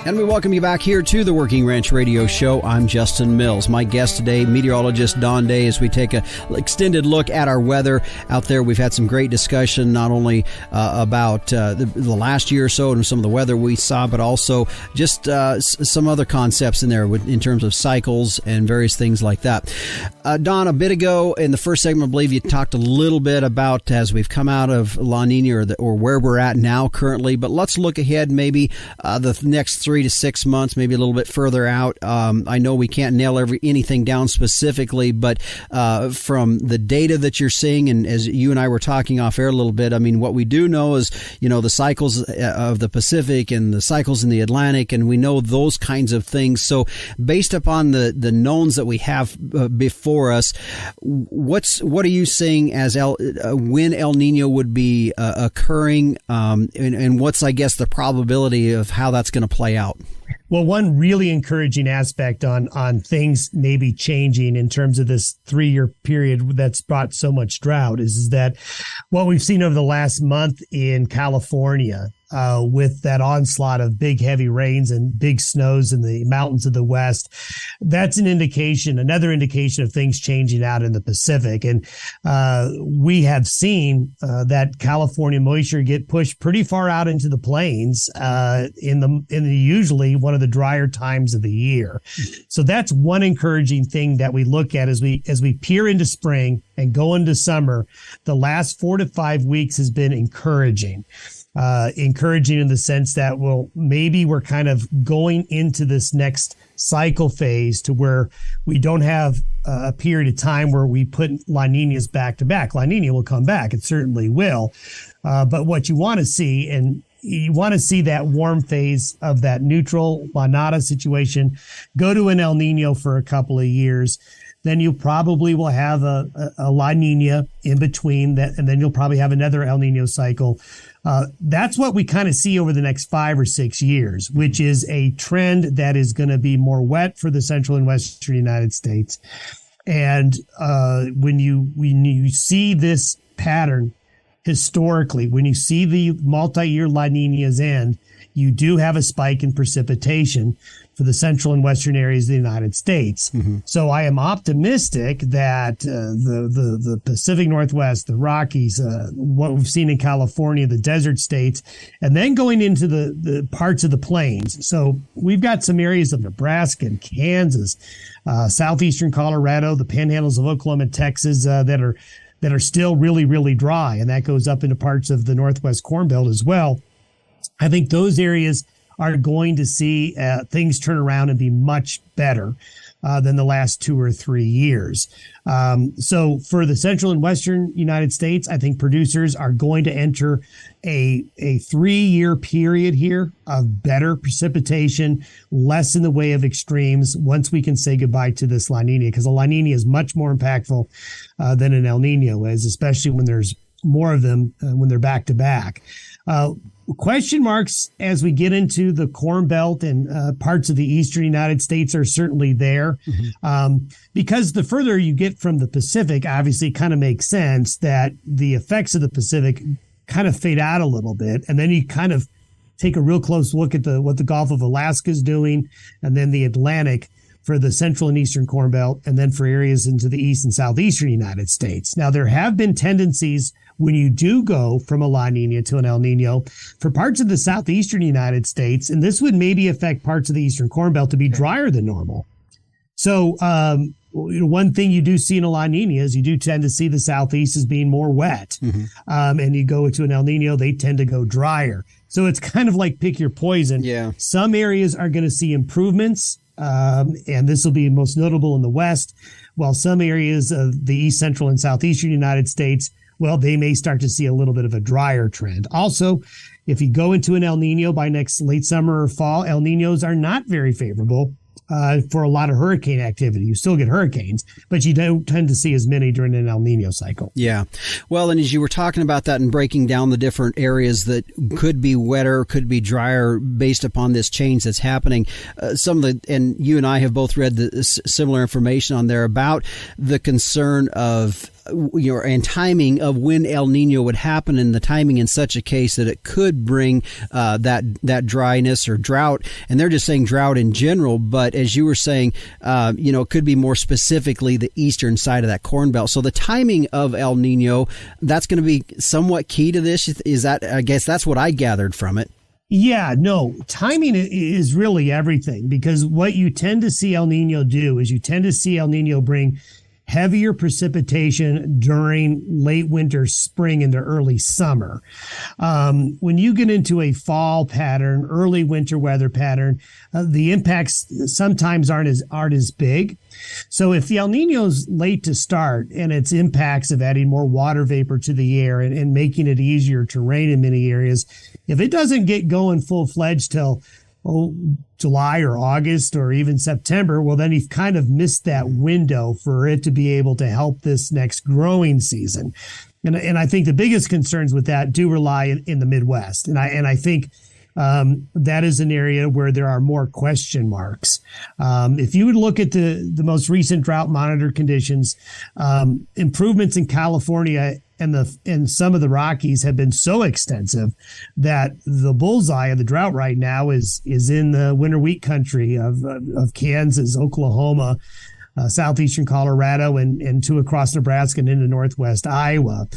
[SPEAKER 1] And we welcome you back here to the Working Ranch Radio Show. I'm Justin Mills. My guest today, meteorologist Don Day, as we take an extended look at our weather out there. We've had some great discussion, not only about the last year or so and some of the weather we saw, but also just some other concepts in there in terms of cycles and various things like that. Don, a bit ago in the first segment, I believe you talked a little bit about as we've come out of La Nina or where we're at now currently, but let's look ahead maybe the next 3 3 to 6 months, maybe a little bit further out. I know we can't nail anything down specifically, but from the data that you're seeing, and as you and I were talking off air a little bit, I mean, what we do know is, the cycles of the Pacific and the cycles in the Atlantic, and we know those kinds of things. So based upon the knowns that we have before us, what are you seeing as when El Nino would be occurring, and what's, I guess, the probability of how that's going to play out?
[SPEAKER 2] Well, one really encouraging aspect on things maybe changing in terms of this 3-year period that's brought so much drought is that what we've seen over the last month in California, with that onslaught of big, heavy rains and big snows in the mountains of the West, that's another indication of things changing out in the Pacific. And we have seen that California moisture get pushed pretty far out into the plains in the usually one of the drier times of the year. So that's one encouraging thing that we look at as we peer into spring and go into summer. The last 4 to 5 weeks has been encouraging. Encouraging in the sense that, well, maybe we're kind of going into this next cycle phase to where we don't have a period of time where we put La Niñas back to back. La Niña will come back. It certainly will. But what you want to see, and you want to see that warm phase of that neutral La Nada situation go to an El Nino for a couple of years. Then you probably will have a La Nina in between that, and then you'll probably have another El Nino cycle. That's what we kind of see over the next 5 or 6 years, which is a trend that is going to be more wet for the central and western United States. And when you see this pattern historically, when you see the multi-year La Niñas end, you do have a spike in precipitation for the central and western areas of the United States. Mm-hmm. So I am optimistic that the Pacific Northwest, the Rockies, what we've seen in California, the desert states, and then going into the parts of the plains. So we've got some areas of Nebraska and Kansas, southeastern Colorado, the panhandles of Oklahoma and Texas that are still really, really dry, and that goes up into parts of the Northwest Corn Belt as well. I think those areas are going to see things turn around and be much better than the last 2 or 3 years. So for the central and western United States, I think producers are going to enter a 3-year period here of better precipitation, less in the way of extremes once we can say goodbye to this La Nina, because a La Nina is much more impactful than an El Nino is, especially when there's more of them when they're back to back. Question marks as we get into the Corn Belt and parts of the eastern United States are certainly there. Mm-hmm. Because the further you get from the Pacific, obviously it kind of makes sense that the effects of the Pacific kind of fade out a little bit. And then you kind of take a real close look at what the Gulf of Alaska is doing, and then the Atlantic for the central and eastern Corn Belt, and then for areas into the east and southeastern United States. Now, there have been tendencies when you do go from a La Nina to an El Nino for parts of the southeastern United States, and this would maybe affect parts of the eastern Corn Belt to be drier than normal. So one thing you do see in a La Nina is you do tend to see the southeast as being more wet. Mm-hmm. And you go to an El Nino, they tend to go drier. So it's kind of like pick your poison. Yeah. Some areas are going to see improvements, and this will be most notable in the West, while some areas of the east, central, and southeastern United States, well, they may start to see a little bit of a drier trend. Also, if you go into an El Nino by next late summer or fall, El Ninos are not very favorable for a lot of hurricane activity. You still get hurricanes, but you don't tend to see as many during an El Nino cycle. Yeah.
[SPEAKER 1] Well, and as you were talking about that and breaking down the different areas that could be wetter, could be drier based upon this change that's happening, and you and I have both read the similar information on there about the concern of and timing of when El Nino would happen, and the timing in such a case that it could bring that dryness or drought. And they're just saying drought in general, but as you were saying, it could be more specifically the eastern side of that Corn Belt. So the timing of El Nino, that's going to be somewhat key to this. Is that, I guess that's what I gathered from it.
[SPEAKER 2] Yeah, no, timing is really everything, because what you tend to see El Nino do is you tend to see El Nino bring heavier precipitation during late winter, spring into early summer. When you get into a fall pattern, early winter weather pattern, the impacts sometimes aren't as big. So if the El Nino's late to start and its impacts of adding more water vapor to the air and making it easier to rain in many areas, if it doesn't get going full-fledged till July or August or even September, well, then you've kind of missed that window for it to be able to help this next growing season. And I think the biggest concerns with that do rely in the Midwest. And I think that is an area where there are more question marks. If you would look at the most recent drought monitor conditions, improvements in California and some of the Rockies have been so extensive that the bullseye of the drought right now is in the winter wheat country of Kansas, Oklahoma, southeastern Colorado, and to across Nebraska and into northwest Iowa.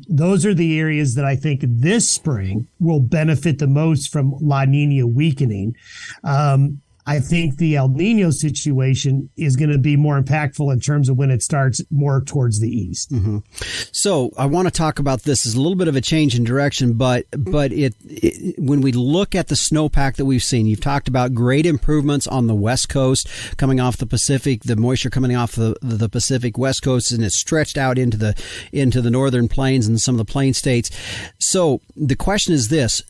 [SPEAKER 2] Those are the areas that I think this spring will benefit the most from La Nina weakening. I think the El Nino situation is going to be more impactful in terms of when it starts more towards the east.
[SPEAKER 1] Mm-hmm. So I want to talk about this as a little bit of a change in direction, but it when we look at the snowpack that we've seen, you've talked about great improvements on the West Coast coming off the Pacific, the moisture coming off the Pacific West Coast, and it's stretched out into the northern plains and some of the plain states. So the question is this: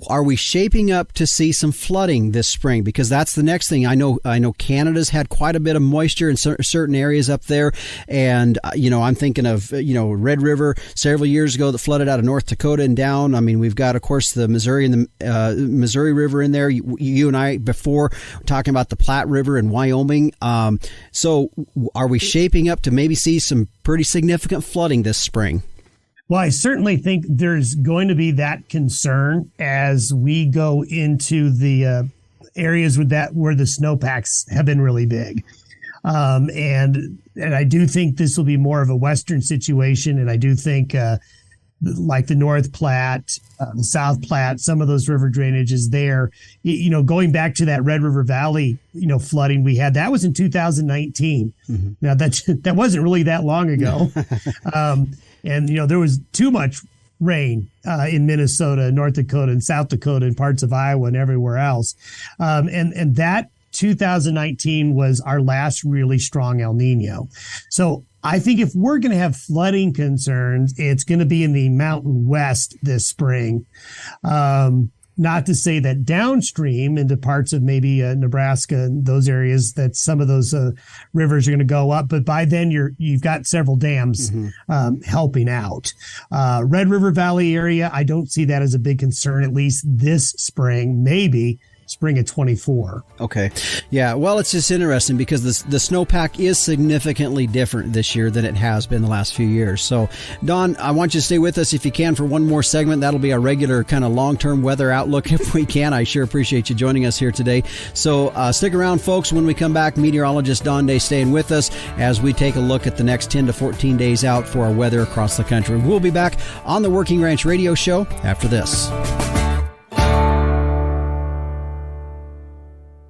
[SPEAKER 1] are we shaping up to see some flooding this spring? Because that's the next thing. I know Canada's had quite a bit of moisture in certain areas up there. And, I'm thinking of, Red River several years ago that flooded out of North Dakota and down. I mean, we've got, of course, the Missouri and the Missouri River in there. You and I before talking about the Platte River in Wyoming. So are we shaping up to maybe see some pretty significant flooding this spring?
[SPEAKER 2] Well, I certainly think there's going to be that concern as we go into the areas where the snowpacks have been really big. And I do think this will be more of a Western situation. And I do think like the North Platte, the South Platte, some of those river drainages there, going back to that Red River Valley, flooding we had, that was in 2019. Mm-hmm. Now that wasn't really that long ago. And, there was too much rain in Minnesota, North Dakota, and South Dakota, and parts of Iowa and everywhere else. And that 2019 was our last really strong El Nino. So I think if we're going to have flooding concerns, it's going to be in the Mountain West this spring. Not to say that downstream into parts of maybe Nebraska and those areas that some of those rivers are going to go up, but by then you've got several dams helping out. Red River Valley area, I don't see that as a big concern, at least this spring, maybe spring of 24.
[SPEAKER 1] Okay. Yeah. Well, it's just interesting because the snowpack is significantly different this year than it has been the last few years. So, Don, I want you to stay with us if you can for one more segment. That'll be our regular kind of long-term weather outlook if we can. I sure appreciate you joining us here today. So stick around, folks. When we come back, Meteorologist Don Day staying with us as we take a look at the next 10 to 14 days out for our weather across the country. We'll be back on the Working Ranch Radio Show after this.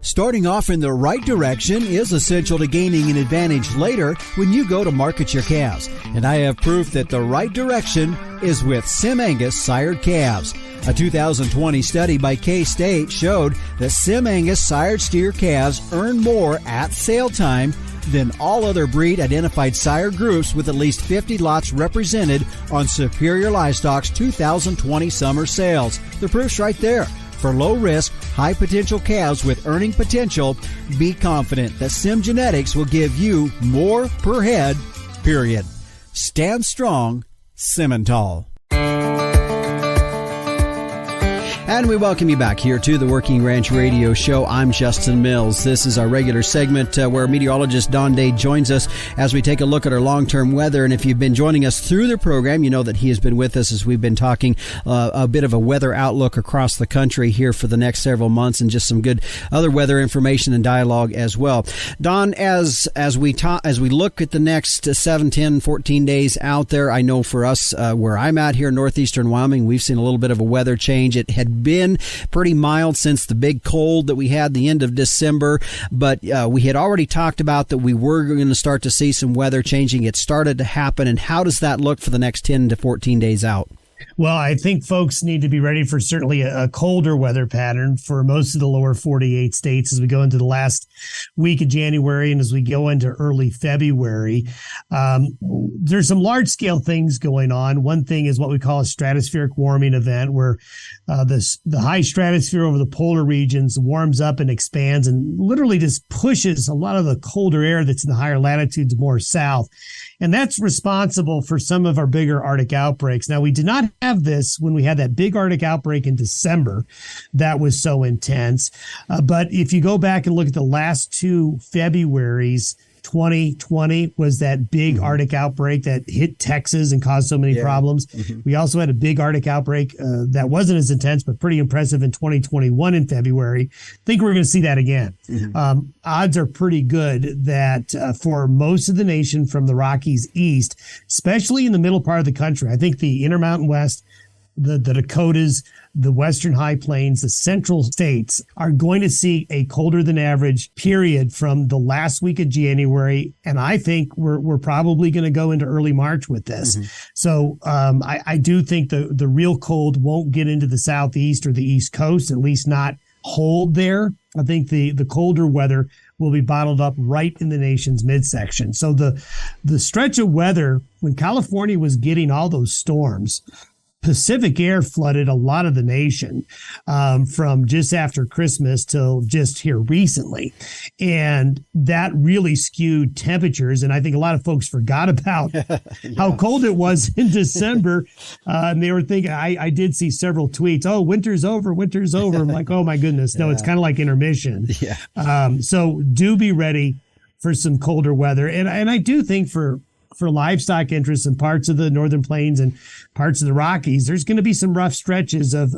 [SPEAKER 1] Starting off in the right direction is essential to gaining an advantage later when you go to market your calves. And I have proof that the right direction is with Sim Angus sired calves. A 2020 study by K-State showed that Sim Angus sired steer calves earn more at sale time than all other breed identified sire groups with at least 50 lots represented on Superior Livestock's 2020 summer sales. The proof's right there. For low-risk, high-potential calves with earning potential, be confident that Sim Genetics will give you more per head, period. Stand strong, Simmental. And we welcome you back here to the Working Ranch Radio Show. I'm Justin Mills. This is our regular segment where meteorologist Don Day joins us as we take a look at our long-term weather. And if you've been joining us through the program, you know that he has been with us as we've been talking a bit of a weather outlook across the country here for the next several months and just some good other weather information and dialogue as well. Don, as we look at the next 7, 10, 14 days out there, I know for us where I'm at here in northeastern Wyoming, we've seen a little bit of a weather change. It had been pretty mild since the big cold that we had the end of December, but we had already talked about that we were going to start to see some weather changing. It started to happen, and how does that look for the next 10 to 14 days out?
[SPEAKER 2] Well, I think folks need to be ready for certainly a colder weather pattern for most of the lower 48 states as we go into the last week of January and as we go into early February. There's some large-scale things going on. One thing is what we call a stratospheric warming event, where the high stratosphere over the polar regions warms up and expands and literally just pushes a lot of the colder air that's in the higher latitudes more south. And that's responsible for some of our bigger Arctic outbreaks. Now, we did not have this when we had that big Arctic outbreak in December that was so intense. But if you go back and look at the last two Februaries, 2020 was that big Arctic outbreak that hit Texas and caused so many problems. We also had a big Arctic outbreak that wasn't as intense, but pretty impressive in 2021 in February. I think we're going to see that again. Odds are pretty good that for most of the nation from the Rockies east, especially in the middle part of the country, I think the Intermountain West, the Dakotas, the Western High Plains, the central states are going to see a colder than average period from the last week of January. And I think we're probably going to go into early March with this. So I do think the real cold won't get into the southeast or the East Coast, at least not hold there. I think the colder weather will be bottled up right in the nation's midsection. So the stretch of weather when California was getting all those storms, Pacific air flooded a lot of the nation from just after Christmas till just here recently. And that really skewed temperatures. And I think a lot of folks forgot about how cold it was in December. And they were thinking, I did see several tweets, oh, winter's over, winter's over. I'm like, oh, my goodness. No, it's kind of like intermission. So do be ready for some colder weather. And I do think for livestock interests in parts of the Northern Plains and parts of the Rockies, there's going to be some rough stretches of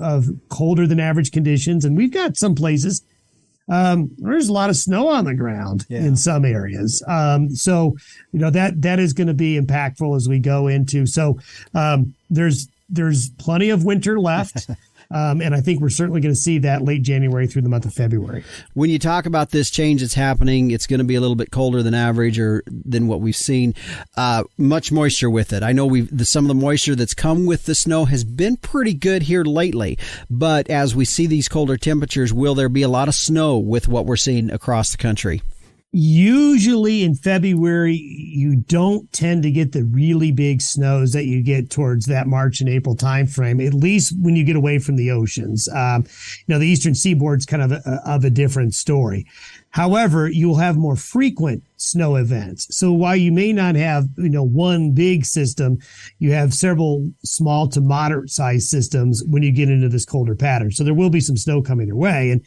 [SPEAKER 2] colder than average conditions. And we've got some places, there's a lot of snow on the ground in some areas. So, that is going to be impactful as we go into. So there's plenty of winter left. And I think we're certainly going to see that late January through the month of February.
[SPEAKER 1] When you talk about this change that's happening, it's going to be a little bit colder than average or than what we've seen. Much moisture with it. I know some of the moisture that's come with the snow has been pretty good here lately. But as we see these colder temperatures, will there be a lot of snow with what we're seeing across the country?
[SPEAKER 2] Usually in February, you don't tend to get the really big snows that you get towards that March and April timeframe, at least when you get away from the oceans. The eastern seaboard's kind of a different story. However, you'll have more frequent snow events. So while you may not have, one big system, you have several small to moderate sized systems when you get into this colder pattern. So there will be some snow coming your way. And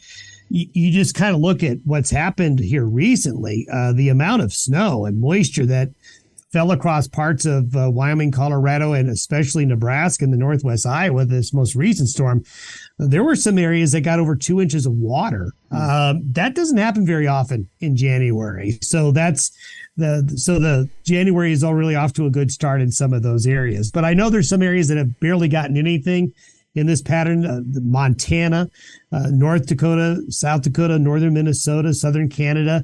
[SPEAKER 2] you just kind of look at what's happened here recently, the amount of snow and moisture that fell across parts of Wyoming, Colorado, and especially Nebraska and the northwest Iowa, this most recent storm. There were some areas that got over 2 inches of water. That doesn't happen very often in January. So the January is already off to a good start in some of those areas. But I know there's some areas that have barely gotten anything in this pattern, Montana, North Dakota, South Dakota, northern Minnesota, southern Canada.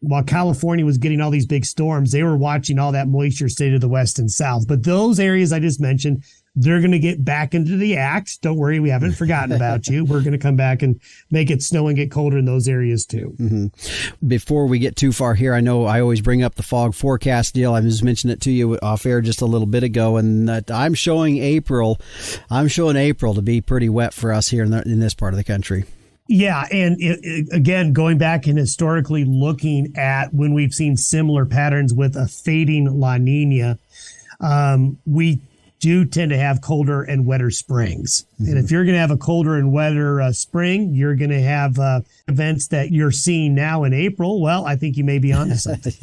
[SPEAKER 2] While California was getting all these big storms, they were watching all that moisture stay to the west and south. But those areas I just mentioned, they're going to get back into the act. Don't worry, we haven't forgotten about you. We're going to come back and make it snow and get colder in those areas too.
[SPEAKER 1] Before we get too far here, I know I always bring up the fog forecast deal. I just mentioned it to you off air just a little bit ago, and I'm showing April to be pretty wet for us here in this part of the country.
[SPEAKER 2] Yeah, and again, going back and historically looking at when we've seen similar patterns with a fading La Nina, we do tend to have colder and wetter springs. And if you're going to have a colder and wetter spring, you're going to have events that you're seeing now in April. Well, I think you may be onto something.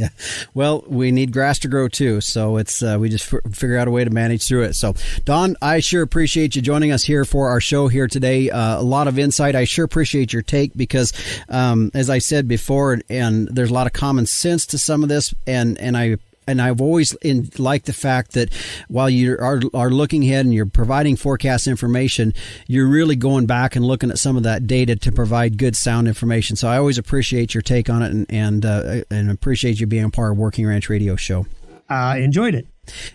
[SPEAKER 1] Well, we need grass to grow too. So it's we just figure out a way to manage through it. So, Don, I sure appreciate you joining us here for our show here today. A lot of insight. I sure appreciate your take because, as I said before, and there's a lot of common sense to some of this, and I and I've always liked the fact that while you are looking ahead and you're providing forecast information, you're really going back and looking at some of that data to provide good sound information. So I always appreciate your take on it, and appreciate you being a part of Working Ranch Radio Show.
[SPEAKER 2] I enjoyed it.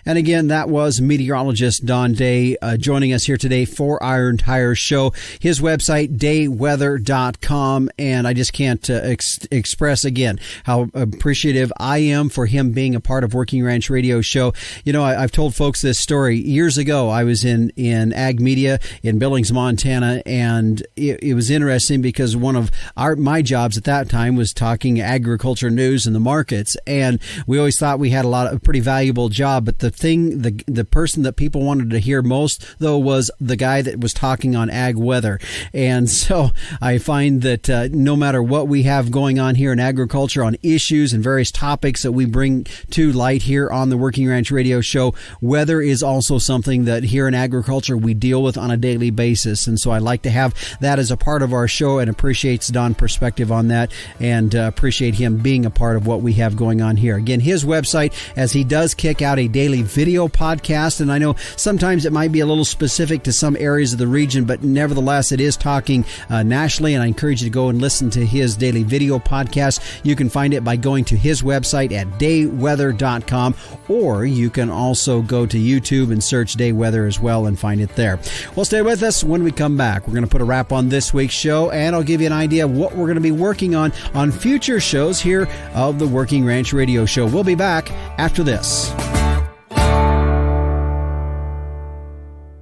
[SPEAKER 1] And again, that was meteorologist Don Day joining us here today for our entire show. His website, dayweather.com. And I just can't express again how appreciative I am for him being a part of Working Ranch Radio Show. You know, I've told folks this story. Years ago, I was in ag media in Billings, Montana, and it was interesting because one of my jobs at that time was talking agriculture news and the markets. And we always thought we had a pretty valuable job. But the person that people wanted to hear most, though, was the guy that was talking on ag weather. And so I find that no matter what we have going on here in agriculture on issues and various topics that we bring to light here on the Working Ranch Radio Show, weather is also something that here in agriculture we deal with on a daily basis. And so I like to have that as a part of our show, and appreciates Don's perspective on that, and appreciate him being a part of what we have going on here. Again, his website, as he does kick out a daily video podcast, and I know sometimes it might be a little specific to some areas of the region, but nevertheless it is talking nationally, and I encourage you to go and listen to his daily video podcast. You can find it by going to his website at dayweather.com, or you can also go to YouTube and search Day Weather as well and find it there. Well, stay with us. When we come back, we're going to put a wrap on this week's show, and I'll give you an idea of what we're going to be working on future shows here of the Working Ranch Radio Show. We'll be back after this.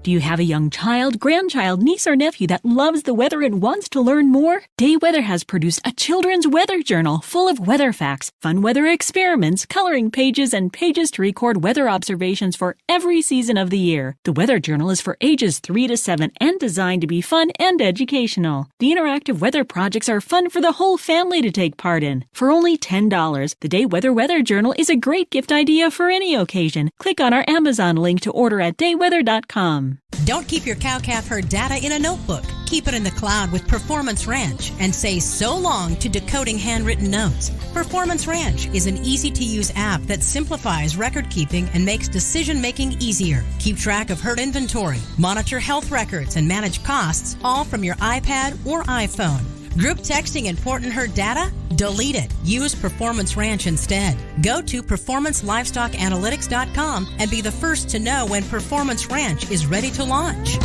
[SPEAKER 5] Do you have a young child, grandchild, niece, or nephew that loves the weather and wants to learn more? Day Weather has produced a children's weather journal full of weather facts, fun weather experiments, coloring pages, and pages to record weather observations for every season of the year. The weather journal is for ages 3 to 7 and designed to be fun and educational. The interactive weather projects are fun for the whole family to take part in. For only $10, the Day Weather Journal is a great gift idea for any occasion. Click on our Amazon link to order at dayweather.com.
[SPEAKER 4] Don't keep your cow-calf herd data in a notebook. Keep it in the cloud with Performance Ranch and say so long to decoding handwritten notes. Performance Ranch is an easy-to-use app that simplifies record-keeping and makes decision-making easier. Keep track of herd inventory, monitor health records, and manage costs, all from your iPad or iPhone. Group texting important herd data? Delete it. Use Performance Ranch instead. Go to performancelivestockanalytics.com and be the first to know when Performance Ranch is ready to launch.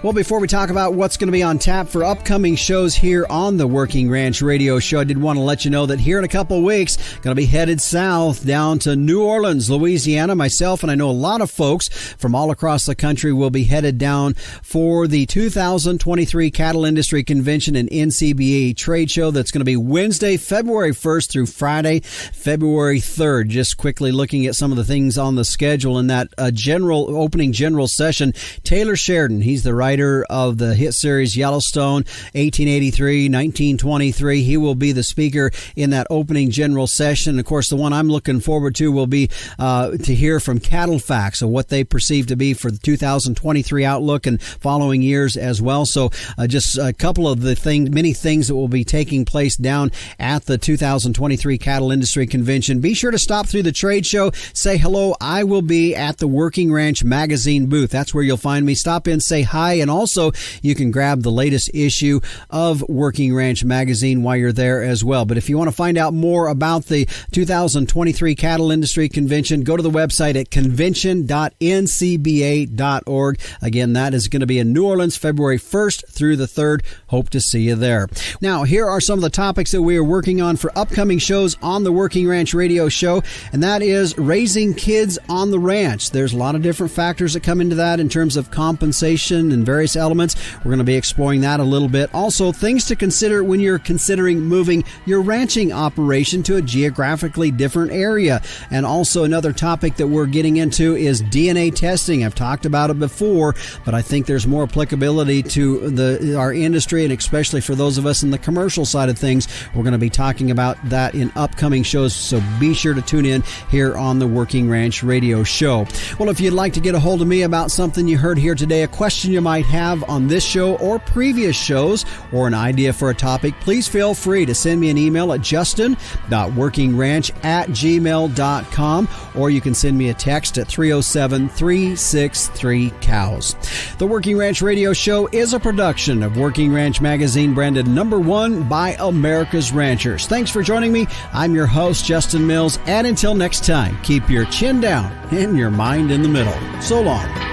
[SPEAKER 1] Well, before we talk about what's going to be on tap for upcoming shows here on the Working Ranch Radio Show, I did want to let you know that here in a couple of weeks, going to be headed south down to New Orleans, Louisiana. Myself, and I know a lot of folks from all across the country, will be headed down for the 2023 Cattle Industry Convention and NCBA Trade Show. That's going to be Wednesday, February 1st through Friday, February 3rd. Just quickly looking at some of the things on the schedule in that opening general session. Taylor Sheridan, he's the writer of the hit series Yellowstone, 1883, 1923. He will be the speaker in that opening general session. Of course, the one I'm looking forward to will be to hear from Cattle Facts of what they perceive to be for the 2023 outlook and following years as well. So just a couple of the many things that will be taking place down at the 2023 Cattle Industry Convention. Be sure to stop through the trade show. Say hello. I will be at the Working Ranch magazine booth. That's where you'll find me. Stop in, say hi. And also, you can grab the latest issue of Working Ranch magazine while you're there as well. But if you want to find out more about the 2023 Cattle Industry Convention, go to the website at convention.ncba.org. Again, that is going to be in New Orleans, February 1st through the 3rd. Hope to see you there. Now, here are some of the topics that we are working on for upcoming shows on the Working Ranch Radio Show, and that is raising kids on the ranch. There's a lot of different factors that come into that in terms of compensation and various elements. We're going to be exploring that a little bit. Also, things to consider when you're considering moving your ranching operation to a geographically different area. And also another topic that we're getting into is DNA testing. I've talked about it before, but I think there's more applicability to our industry, and especially for those of us in the commercial side of things. We're going to be talking about that in upcoming shows, so be sure to tune in here on the Working Ranch Radio Show. Well, if you'd like to get a hold of me about something you heard here today, a question you might might have on this show or previous shows, or an idea for a topic, please feel free to send me an email at justin.workingranch@gmail.com, or you can send me a text at 307-363-COWS. The Working Ranch Radio Show is a production of Working Ranch Magazine, branded #1 by America's Ranchers. Thanks for joining me. I'm your host, Justin Mills, and until next time, keep your chin down and your mind in the middle. So long.